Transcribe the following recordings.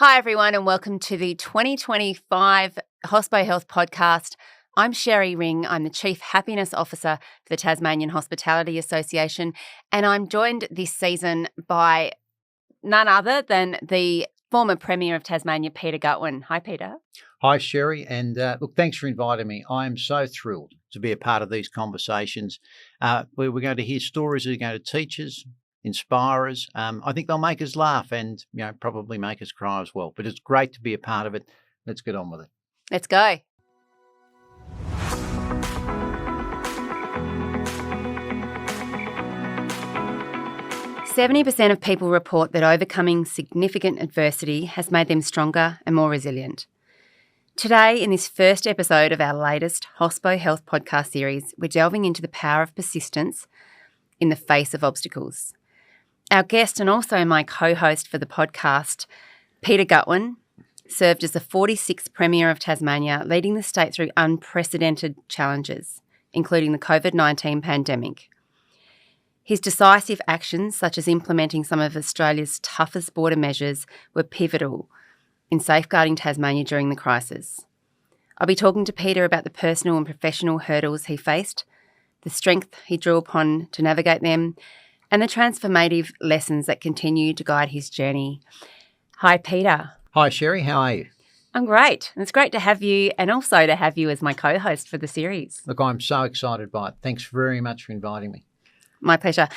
Hi, everyone, and welcome to the 2025 HOSPO Health podcast. I'm Sherri Ring. I'm the Chief Happiness Officer for the Tasmanian Hospitality Association, and I'm joined this season by none other than the former Premier of Tasmania, Peter Gutwein. Hi, Peter. Hi, Sherri, and look, thanks for inviting me. I am so thrilled to be a part of these conversations where we're going to hear stories that are going to teach us, inspire us. I think they'll make us laugh and probably make us cry as well. But it's great to be a part of it. Let's get on with it. Let's go. "70% of people report that overcoming significant adversity has made them stronger and more resilient." Today, in this first episode of our latest HOSPO Health podcast series, we're delving into the power of persistence in the face of obstacles. Our guest and also my co-host for the podcast, Peter Gutwein, served as the 46th Premier of Tasmania, leading the state through unprecedented challenges, including the COVID-19 pandemic. His decisive actions, such as implementing some of Australia's toughest border measures, were pivotal in safeguarding Tasmania during the crisis. I'll be talking to Peter about the personal and professional hurdles he faced, the strength he drew upon to navigate them, and the transformative lessons that continue to guide his journey. Hi, Peter. Hi, Sherri. How are you? I'm great. It's great to have you and also to have you as my co-host for the series. Look, I'm so excited by it. Thanks very much for inviting me. My pleasure.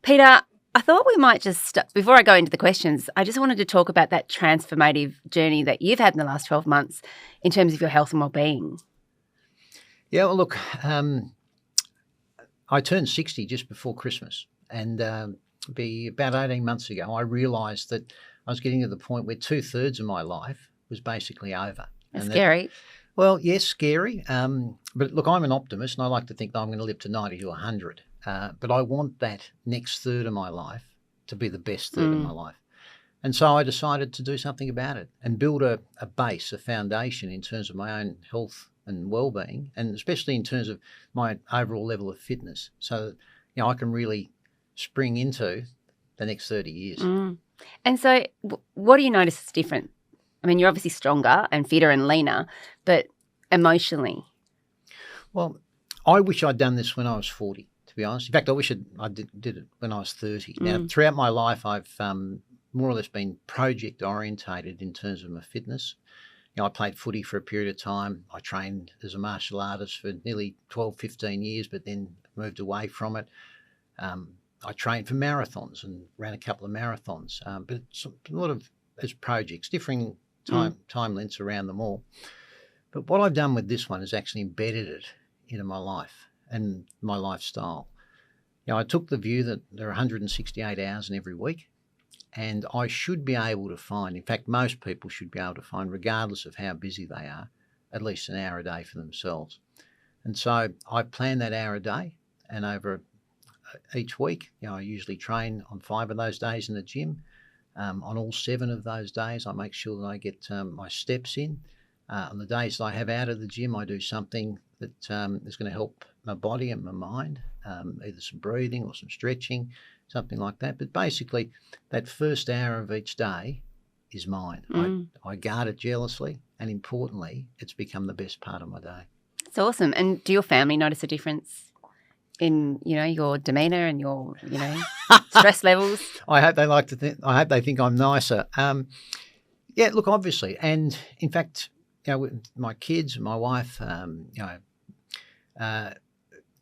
Peter, I thought we might just, before I go into the questions, I just wanted to talk about that transformative journey that you've had in the last 12 months in terms of your health and well-being. Yeah, well, look, I turned 60 just before Christmas, and about 18 months ago, I realised that I was getting to the point where 2/3 of my life was basically over. That's scary. Well, yes, scary. But look, I'm an optimist, and I like to think that I'm going to live to 90 to 100. But I want that next third of my life to be the best third of my life. And so I decided to do something about it and build a base, a foundation in terms of my own health and well-being, and especially in terms of my overall level of fitness, so that I can really spring into the next 30 years. And so what do you notice is different? I mean, you're obviously stronger and fitter and leaner, but emotionally? Well, I wish I'd done this when I was 40, to be honest. In fact, I wish I did it when I was 30. Now, throughout my life, I've more or less been project-orientated in terms of my fitness. I played footy for a period of time. I trained as a martial artist for nearly 12, 15 years, but then moved away from it. I trained for marathons and ran a couple of marathons, but it's a lot of as projects, differing time lengths around them all. But what I've done with this one is actually embedded it into my life and my lifestyle. I took the view that there are 168 hours in every week, and I should be able to find, in fact, most people should be able to find, regardless of how busy they are, at least an hour a day for themselves. And so I plan that hour a day, and over each week, I usually train on 5 of those days in the gym. On all 7 of those days, I make sure that I get my steps in. On the days that I have out of the gym, I do something that is going to help my body and my mind, either some breathing or some stretching, something like that. But basically, that first hour of each day is mine. I guard it jealously, and importantly, it's become the best part of my day. It's awesome. And do your family notice a difference in, your demeanour and your, stress levels? I hope they think I'm nicer. Yeah, look, obviously. And in fact, with my kids and my wife, I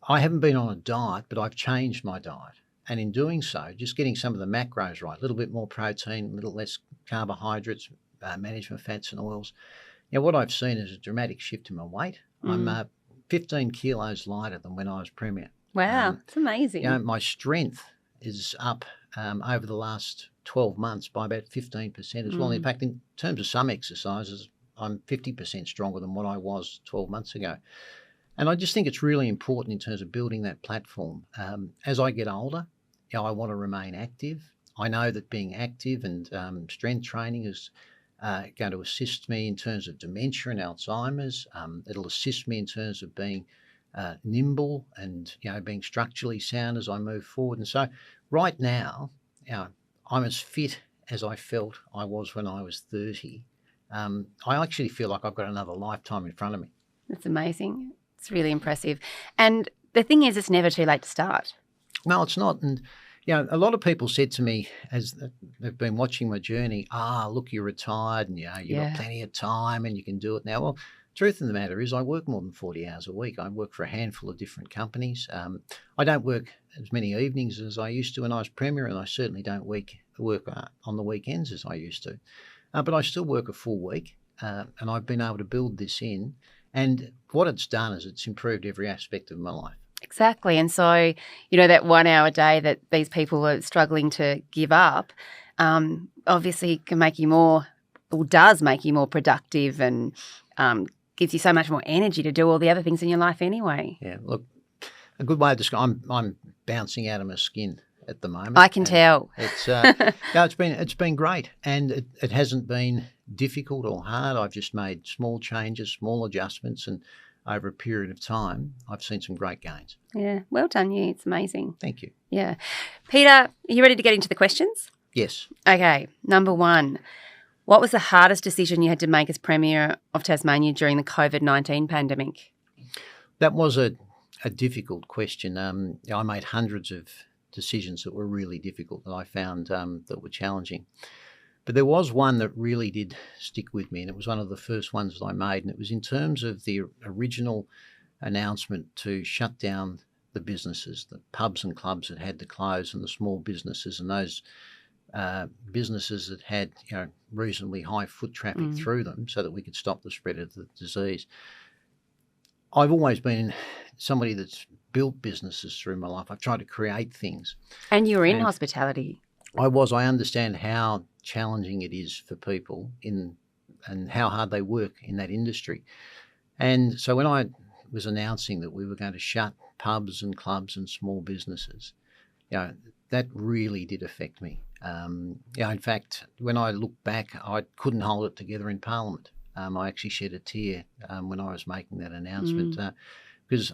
haven't been on a diet, but I've changed my diet. And in doing so, just getting some of the macros right, a little bit more protein, a little less carbohydrates, management fats and oils. What I've seen is a dramatic shift in my weight. I'm 15 kilos lighter than when I was Premier. Wow, that's amazing. My strength is up over the last 12 months by about 15% as well. In fact, in terms of some exercises, I'm 50% stronger than what I was 12 months ago. And I just think it's really important in terms of building that platform. As I get older, I want to remain active. I know that being active and strength training is going to assist me in terms of dementia and Alzheimer's. It'll assist me in terms of being nimble and being structurally sound as I move forward. And so right now, I'm as fit as I felt I was when I was 30, I actually feel like I've got another lifetime in front of me. That's amazing. It's really impressive. And the thing is, it's never too late to start. No, it's not. And, a lot of people said to me as they've been watching my journey, look, you're retired and, you've got plenty of time and you can do it now. Well, truth of the matter is I work more than 40 hours a week. I work for a handful of different companies. I don't work as many evenings as I used to when I was Premier, and I certainly don't work on the weekends as I used to. But I still work a full week, and I've been able to build this in. And what it's done is it's improved every aspect of my life. Exactly. And so, that 1 hour a day that these people are struggling to give up, obviously can make you more, or does make you more productive, and gives you so much more energy to do all the other things in your life anyway. Yeah, look, a good way of describing, I'm bouncing out of my skin at the moment. I can tell. It's been great, and it hasn't been difficult or hard. I've just made small changes, small adjustments, and over a period of time, I've seen some great gains. Yeah, well done you. It's amazing. Thank you. Yeah. Peter, are you ready to get into the questions? Yes. Okay, number 1. What was the hardest decision you had to make as Premier of Tasmania during the COVID-19 pandemic? That was a difficult question. I made hundreds of decisions that were really difficult that I found that were challenging. But there was one that really did stick with me, and it was one of the first ones that I made, and it was in terms of the original announcement to shut down the businesses, the pubs and clubs that had to close, and the small businesses, and those businesses that had reasonably high foot traffic through them, so that we could stop the spread of the disease. I've always been somebody that's built businesses through my life. I've tried to create things. And you were in hospitality. I understand how challenging it is for people and how hard they work in that industry. And so when I was announcing that we were going to shut pubs and clubs and small businesses, that really did affect me. In fact, when I look back, I couldn't hold it together in Parliament. I actually shed a tear when I was making that announcement because,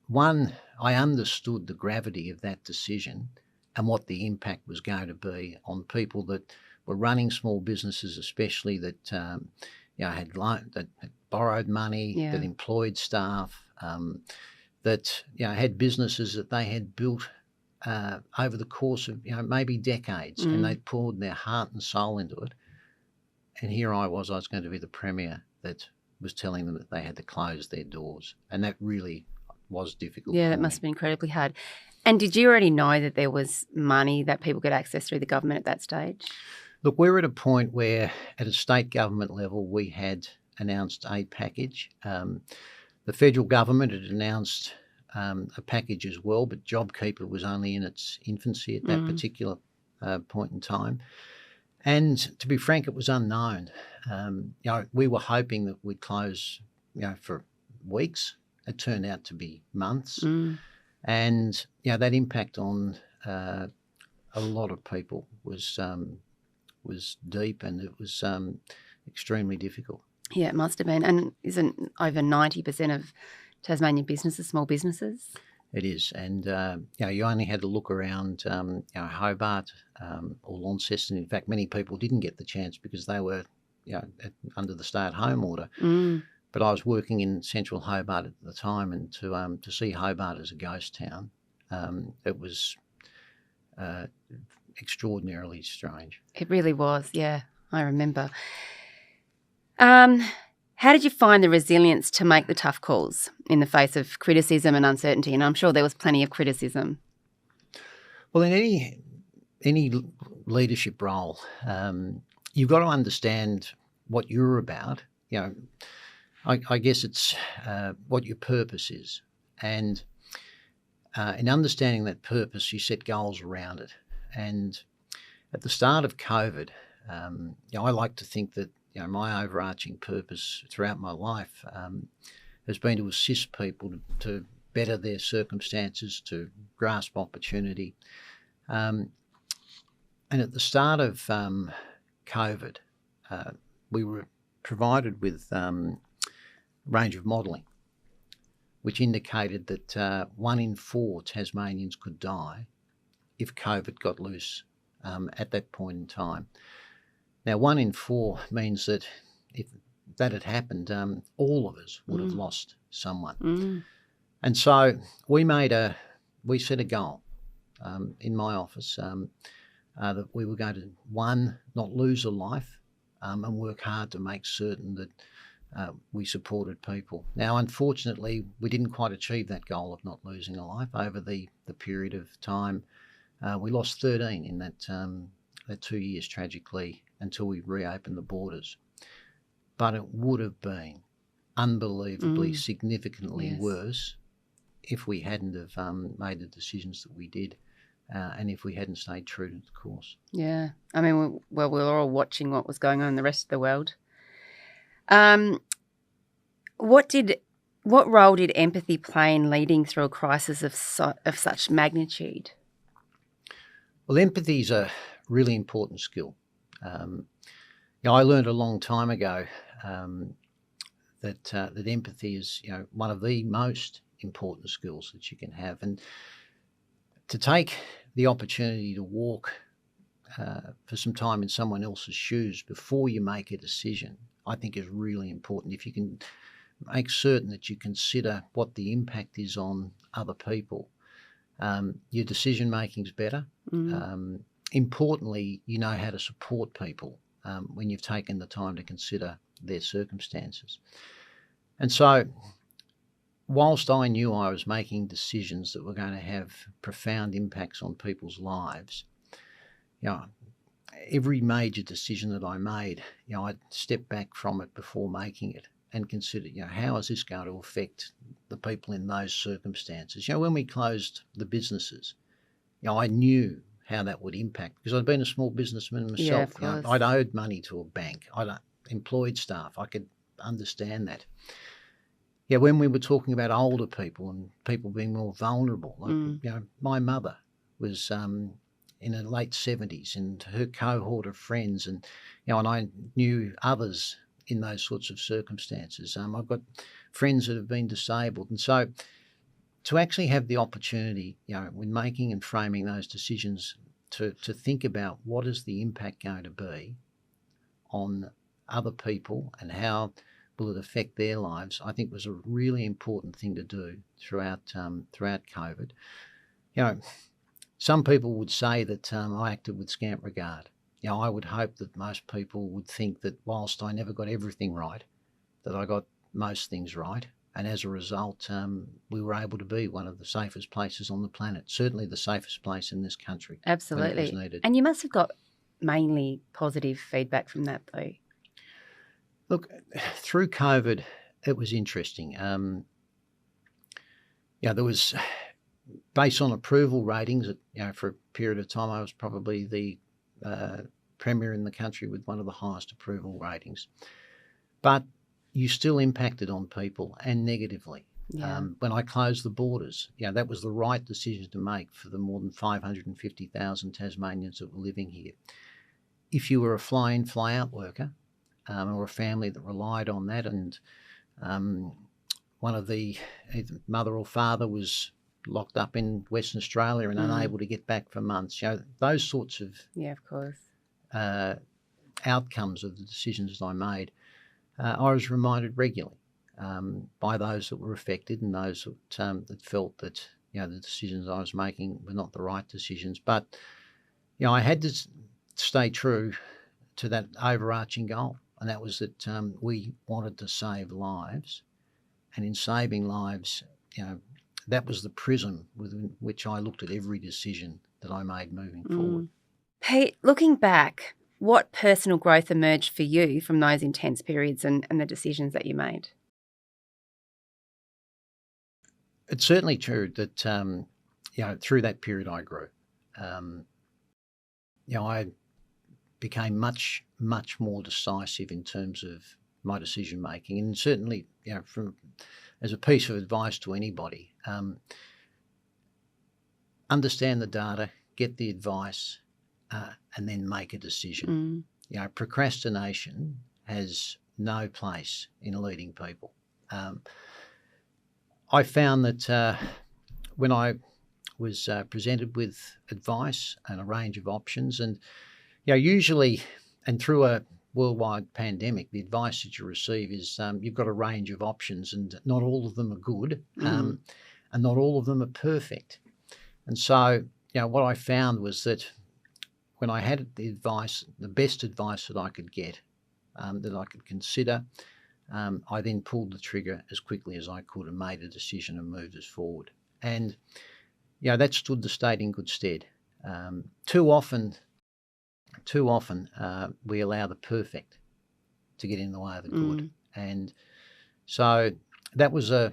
one, I understood the gravity of that decision and what the impact was going to be on people that were running small businesses, especially that had borrowed money, that employed staff, that had businesses that they had built over the course of maybe decades, and they'd poured their heart and soul into it. And here I was going to be the Premier that was telling them that they had to close their doors, and that really was difficult. Yeah, that must have been incredibly hard. And did you already know that there was money that people could access through the government at that stage? Look, we're at a point where at a state government level we had announced a package. The federal government had announced a package as well, but JobKeeper was only in its infancy at that particular point in time. And to be frank, it was unknown. We were hoping that we'd close, for weeks. It turned out to be months. And, that impact on a lot of people was deep, and it was extremely difficult. Yeah, it must have been. And isn't over 90% of Tasmanian businesses small businesses? It is. And, you only had to look around Hobart or Launceston. In fact, many people didn't get the chance because they were under the stay-at-home order. But I was working in central Hobart at the time, and to see Hobart as a ghost town, it was extraordinarily strange. It really was, yeah, I remember. How did you find the resilience to make the tough calls in the face of criticism and uncertainty? And I'm sure there was plenty of criticism. Well, in any leadership role, you've got to understand what you're about. I guess it's what your purpose is. And in understanding that purpose, you set goals around it. And at the start of COVID, I like to think that my overarching purpose throughout my life has been to assist people to better their circumstances, to grasp opportunity. And at the start of COVID, we were provided with range of modelling, which indicated that 1 in 4 Tasmanians could die if COVID got loose at that point in time. Now, 1 in 4 means that if that had happened, all of us would have lost someone. And so we set a goal in my office that we were going to, 1, not lose a life, and work hard to make certain that we supported people. Now, unfortunately, we didn't quite achieve that goal of not losing a life over the period of time. We lost 13 in that 2 years, tragically, until we reopened the borders. But it would have been unbelievably significantly worse if we hadn't have made the decisions that we did, and if we hadn't stayed true to the course. Yeah. I mean, we were all watching what was going on in the rest of the world. What role did empathy play in leading through a crisis of such magnitude? Well, empathy is a really important skill. I learned a long time ago that empathy is one of the most important skills that you can have, and to take the opportunity to walk for some time in someone else's shoes before you make a decision, I think is really important. If you can make certain that you consider what the impact is on other people, your decision making is better. Importantly, you know how to support people when you've taken the time to consider their circumstances. And so, whilst I knew I was making decisions that were going to have profound impacts on people's lives, every major decision that I made, I'd step back from it before making it and consider, how is this going to affect the people in those circumstances? When we closed the businesses, I knew how that would impact, because I'd been a small businessman myself. Yeah, of course. I'd owed money to a bank. I'd employed staff. I could understand that. When we were talking about older people and people being more vulnerable, my mother was in her late 70s, and her cohort of friends, and I knew others in those sorts of circumstances. I've got friends that have been disabled, and so to actually have the opportunity, when making and framing those decisions, to think about what is the impact going to be on other people and how will it affect their lives, I think was a really important thing to do throughout COVID. Some people would say that I acted with scant regard. I would hope that most people would think that whilst I never got everything right, that I got most things right. And as a result, we were able to be one of the safest places on the planet, certainly the safest place in this country. Absolutely. When it was needed. And you must have got mainly positive feedback from that, though. Look, through COVID, it was interesting. There was, based on approval ratings, for a period of time, I was probably the Premier in the country with one of the highest approval ratings. But you still impacted on people, and negatively. Yeah. When I closed the borders, that was the right decision to make for the more than 550,000 Tasmanians that were living here. If you were a fly-in, fly-out worker, or a family that relied on that, and one of the either mother or father was locked up in Western Australia and unable to get back for months, those sorts of outcomes of the decisions that I made, I was reminded regularly by those that were affected and those that felt that the decisions I was making were not the right decisions. But I had to stay true to that overarching goal, and that was that we wanted to save lives, and in saving lives, that was the prism with which I looked at every decision that I made moving forward. Pete, looking back, what personal growth emerged for you from those intense periods and the decisions that you made? It's certainly true that, through that period I grew. I became much, much more decisive in terms of my decision making, and certainly, as a piece of advice to anybody, understand the data, get the advice, and then make a decision. Procrastination has no place in leading people. I found that when I was presented with advice and a range of options. And usually, and through a worldwide pandemic, the advice that you receive is you've got a range of options, and not all of them are good, and not all of them are perfect. And so, what I found was that when I had the advice, the best advice that I could get, that I could consider, I then pulled the trigger as quickly as I could and made a decision and moved us forward. And that stood the state in good stead. Too often, we allow the perfect to get in the way of the good. And so that was a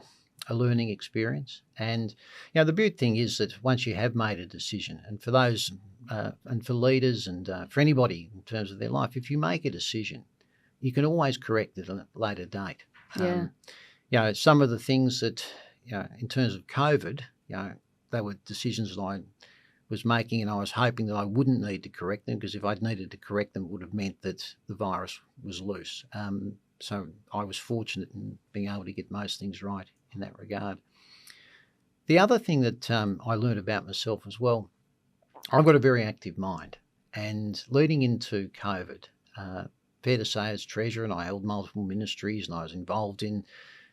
learning experience. And, the beauty thing is that once you have made a decision, and for those, and for leaders and for anybody in terms of their life, if you make a decision, you can always correct it at a later date. Some of the things that, in terms of COVID, they were decisions that I was making, and I was hoping that I wouldn't need to correct them, because if I'd needed to correct them, it would have meant that the virus was loose. So I was fortunate in being able to get most things right in that regard. The other thing that I learned about myself as well, I've got a very active mind, and leading into COVID, fair to say, as treasurer, and I held multiple ministries, and I was involved in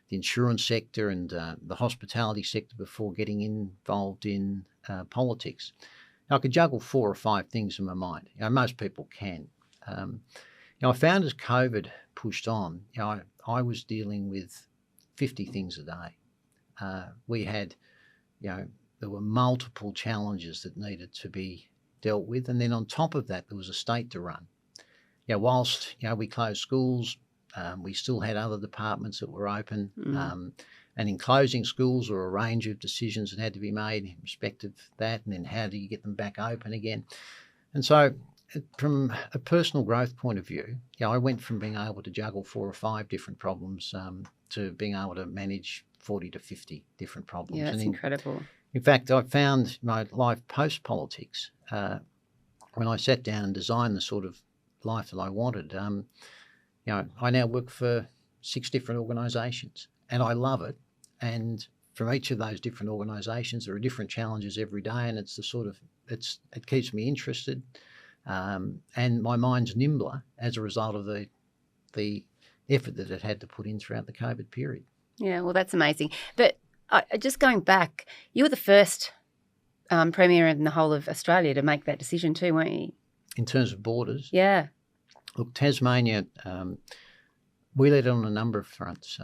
the insurance sector and the hospitality sector before getting involved in politics. Now, I could juggle 4 or 5 things in my mind. Most people can. I found as COVID pushed on, I was dealing with 50 things a day. We had, there were multiple challenges that needed to be dealt with, and then on top of that, there was a state to run. Whilst we closed schools, we still had other departments that were open, and in closing schools there were a range of decisions that had to be made in respect of that, and then how do you get them back open again. And so from a personal growth point of view, I went from being able to juggle 4 or 5 different problems to being able to manage 40 to 50 different problems. Yeah, that's incredible. In fact, I found my life post-politics, when I sat down and designed the sort of life that I wanted, I now work for 6 different organisations, and I love it. And from each of those different organisations, there are different challenges every day, and it's the sort of it keeps me interested, and my mind's nimbler as a result of the effort that it had to put in throughout the COVID period. Yeah, well, that's amazing. But just going back, you were the first Premier in the whole of Australia to make that decision too, weren't you? In terms of borders? Yeah. Look, Tasmania, we led on a number of fronts.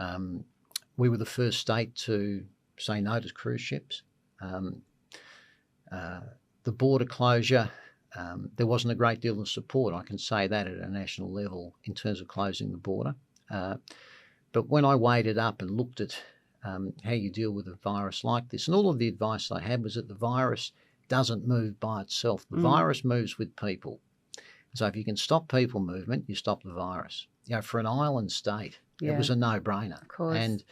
We were the first state to say no to cruise ships. The border closure, there wasn't a great deal of support, I can say that, at a national level in terms of closing the border. But when I weighed it up and looked at how you deal with a virus like this, and all of the advice I had was that the virus doesn't move by itself. The virus moves with people. So if you can stop people movement, you stop the virus. For an island state, it was a no-brainer. Of course. And,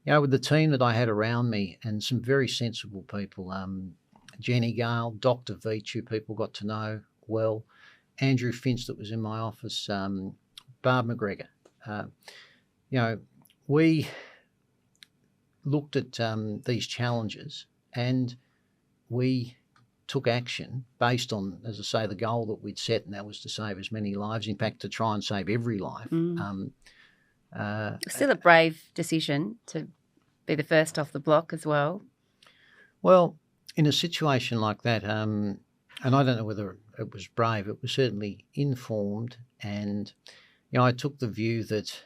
with the team that I had around me and some very sensible people, Jenny Gale, Dr. Veach, who people got to know well, Andrew Finch that was in my office, Barb McGregor. We looked at these challenges, and we took action based on, as I say, the goal that we'd set, and that was to save as many lives, in fact, to try and save every life. Still a brave decision to be the first off the block as well. Well, in a situation like that, and I don't know whether it was brave, it was certainly informed, and I took the view that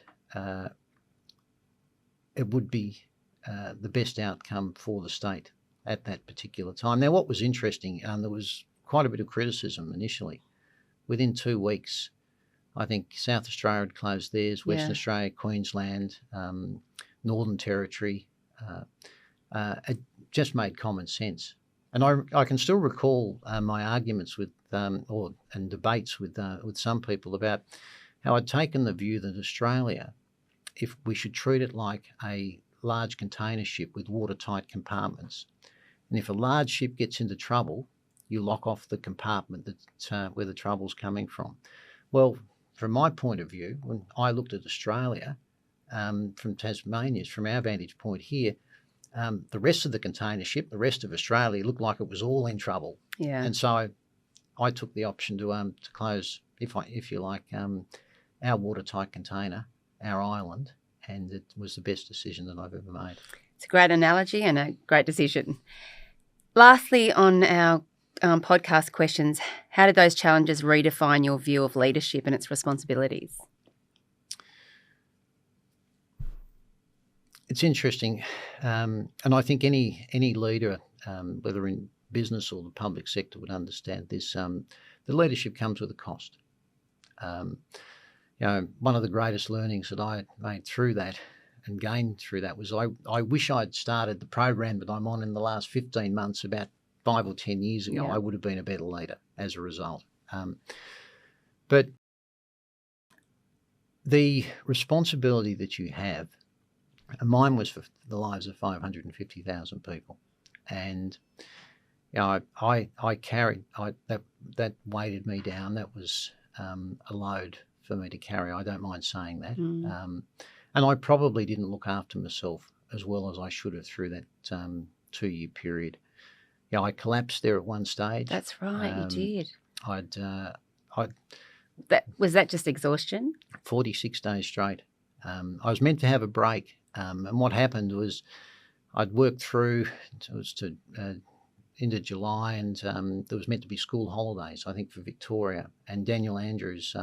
it would be the best outcome for the state at that particular time. Now, what was interesting, there was quite a bit of criticism initially. Within 2 weeks, I think South Australia had closed theirs, Western Australia, Queensland, Northern Territory. It just made common sense. And I can still recall my arguments with and debates with some people about how I'd taken the view that Australia, if we should treat it like a large container ship with watertight compartments, and if a large ship gets into trouble, you lock off the compartment that's where the trouble's coming from. Well, from my point of view, when I looked at Australia, from Tasmania's, from our vantage point here, the rest of the container ship, the rest of Australia, looked like it was all in trouble. Yeah. And so I took the option to close, if you like, our watertight container, our island, and it was the best decision that I've ever made. It's a great analogy and a great decision. Lastly, on our podcast questions, how did those challenges redefine your view of leadership and its responsibilities? It's interesting, and I think any leader, whether in business or the public sector, would understand this. The leadership comes with a cost. One of the greatest learnings that I made through that and gained through that was I wish I'd started the program that I'm on in the last 15 months about 5 or 10 years ago. Yeah. I would have been a better leader as a result. But the responsibility that you have, and mine was for the lives of 550,000 people, and I carried that weighted me down. That was a load for me to carry. I don't mind saying that. And I probably didn't look after myself as well as I should have through that 2-year period. I collapsed there at one stage. That's right, you did. Was that just exhaustion? 46 days straight. I was meant to have a break, and what happened was I'd worked through, it was to into July, and there was meant to be school holidays, I think, for Victoria, and Daniel Andrews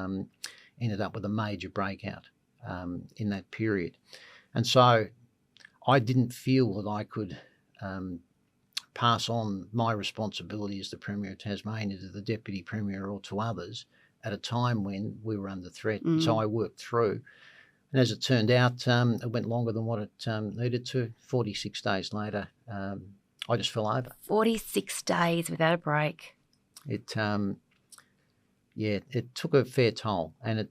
ended up with a major breakout in that period. And so I didn't feel that I could pass on my responsibility as the Premier of Tasmania to the Deputy Premier or to others at a time when we were under threat. And so I worked through. And as it turned out, it went longer than what it needed to. 46 days later, I just fell over. 46 days without a break. It took a fair toll. And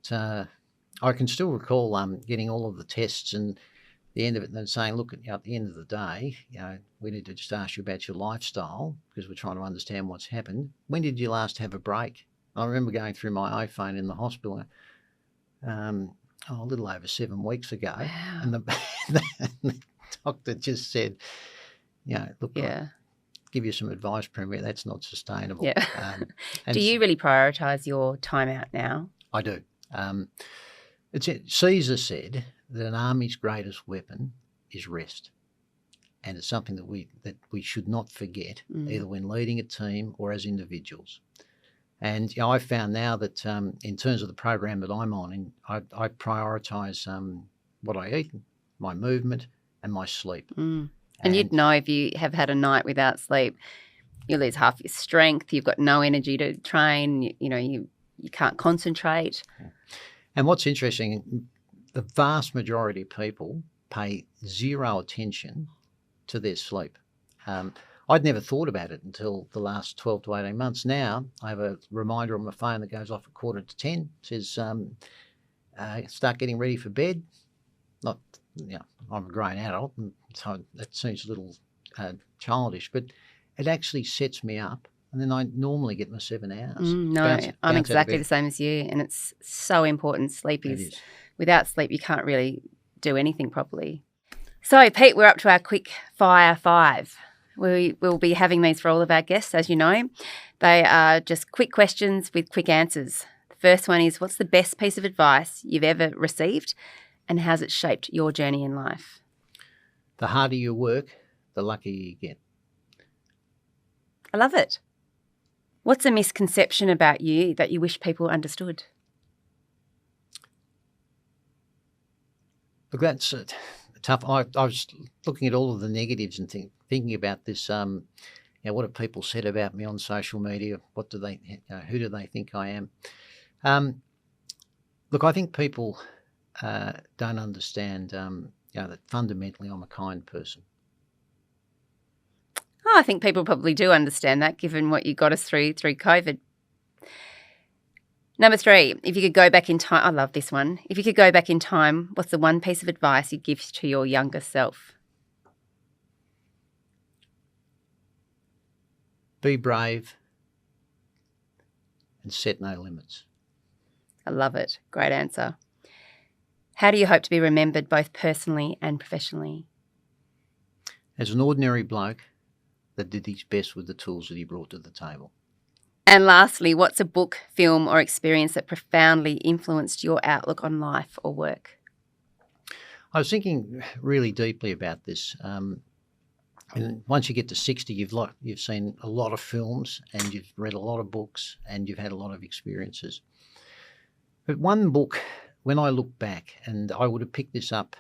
I can still recall getting all of the tests and the end of it and then saying, look, at the end of the day, we need to just ask you about your lifestyle because we're trying to understand what's happened. When did you last have a break? I remember going through my iPhone in the hospital a little over 7 weeks ago. Wow. And the doctor just said, look, I'll give you some advice, Premier, that's not sustainable. Yeah. Do you really prioritise your time out now? I do. Caesar said that an army's greatest weapon is rest. And it's something that we should not forget, either when leading a team or as individuals. And I found now that in terms of the program that I'm on, I prioritise what I eat, my movement, and my sleep. And you'd know if you have had a night without sleep, you lose half your strength. You've got no energy to train. You can't concentrate. And what's interesting, the vast majority of people pay zero attention to their sleep. I'd never thought about it until the last 12 to 18 months. Now I have a reminder on my phone that goes off at 9:45, says start getting ready for bed. I'm a grown adult, and so that seems a little childish, but it actually sets me up. And then I normally get my 7 hours. I'm exactly the same as you, and it's so important. Sleep is. Without sleep, you can't really do anything properly. So, Pete, we're up to our quick fire 5. We'll be having these for all of our guests, as you know. They are just quick questions with quick answers. The first one is, what's the best piece of advice you've ever received, and how's it shaped your journey in life? The harder you work, the luckier you get. I love it. What's a misconception about you that you wish people understood? Look, that's tough. I was looking at all of the negatives and thinking about this. What have people said about me on social media? What do they? Who do they think I am? Look, I think people don't understand. That fundamentally I'm a kind person. I think people probably do understand that, given what you got us through COVID. Number 3, if you could go back in time, I love this one. If you could go back in time, what's the one piece of advice you'd give to your younger self? Be brave and set no limits. I love it. Great answer. How do you hope to be remembered both personally and professionally? as an ordinary bloke that did his best with the tools that he brought to the table. And lastly, what's a book, film or experience that profoundly influenced your outlook on life or work? I was thinking really deeply about this. And once you get to 60, you've seen a lot of films and you've read a lot of books and you've had a lot of experiences. But one book, when I look back, and I would have picked this up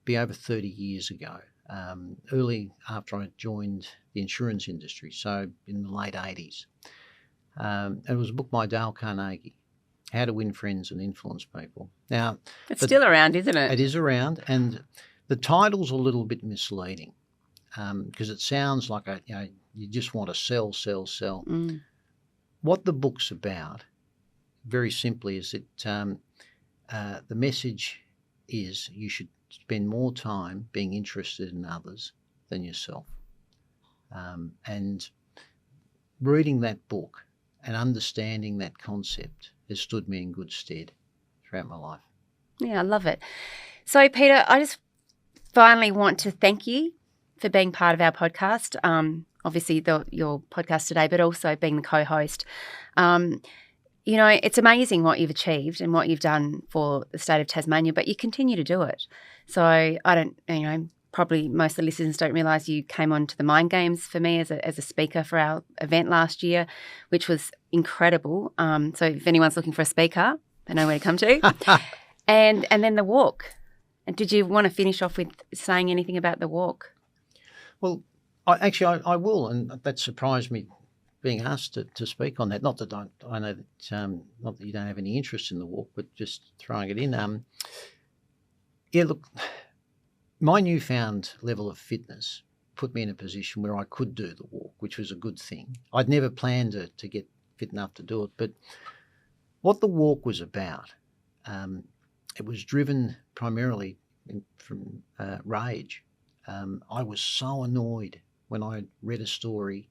be over 30 years ago, early after I joined the insurance industry, so in the late 80s. It was a book by Dale Carnegie, How to Win Friends and Influence People. Now, it's still around, isn't it? It is around, and the title's a little bit misleading because it sounds like you just want to sell. Mm. What the book's about, very simply, is that the message is you should spend more time being interested in others than yourself. And reading that book and understanding that concept has stood me in good stead throughout my life. Yeah, I love it. So, Peter, I just finally want to thank you for being part of our podcast, obviously your podcast today, but also being the co-host. You know, it's amazing what you've achieved and what you've done for the state of Tasmania, but you continue to do it. So I don't, probably most of the listeners don't realise you came on to the Mind Games for me as a speaker for our event last year, which was incredible. So if anyone's looking for a speaker, they know where to come to. and then the walk. And did you want to finish off with saying anything about the walk? Well, I will, and that surprised me being asked to speak on that. Not that I know that not that you don't have any interest in the walk, but just throwing it in. Yeah, look, my newfound level of fitness put me in a position where I could do the walk, which was a good thing. I'd never planned to get fit enough to do it, but what the walk was about, it was driven primarily from rage. I was so annoyed when I read a story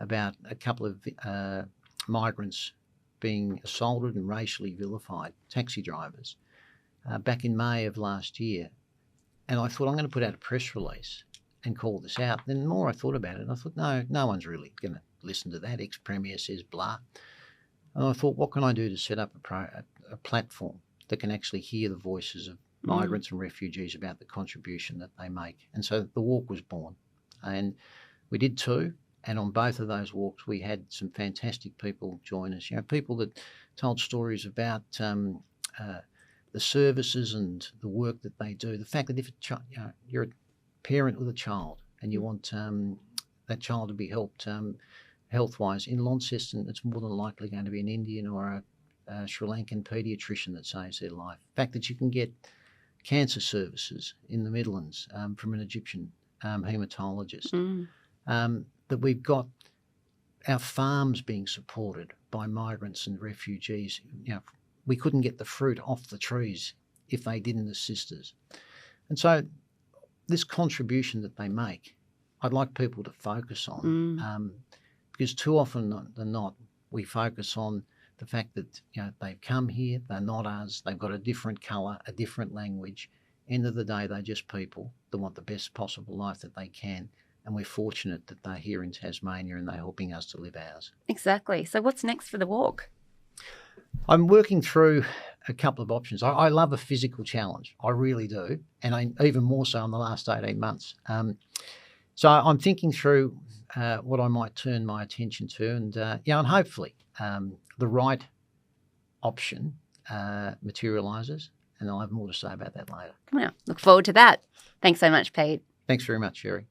about a couple of migrants being assaulted and racially vilified, taxi drivers, back in May of last year. And I thought, I'm going to put out a press release and call this out. Then the more I thought about it, I thought, no one's really going to listen to that. Ex-Premier says blah. And I thought, what can I do to set up a platform that can actually hear the voices of migrants and refugees about the contribution that they make? And so the walk was born. And we did two. And on both of those walks, we had some fantastic people join us. People that told stories about the services and the work that they do. The fact that if you're a parent with a child and you want that child to be helped health-wise, in Launceston, it's more than likely going to be an Indian or a Sri Lankan paediatrician that saves their life. The fact that you can get cancer services in the Midlands from an Egyptian haematologist. That we've got our farms being supported by migrants and refugees. We couldn't get the fruit off the trees if they didn't assist us. And so this contribution that they make, I'd like people to focus on because too often than not, we focus on the fact that they've come here, they're not us, they've got a different colour, a different language. End of the day, they're just people that want the best possible life that they can. And we're fortunate that they're here in Tasmania and they're helping us to live ours. Exactly. So what's next for the walk? I'm working through a couple of options. I love a physical challenge. I really do. And even more so in the last 18 months. So I'm thinking through what I might turn my attention to. And hopefully the right option materialises. And I'll have more to say about that later. Well, look forward to that. Thanks so much, Pete. Thanks very much, Sherri.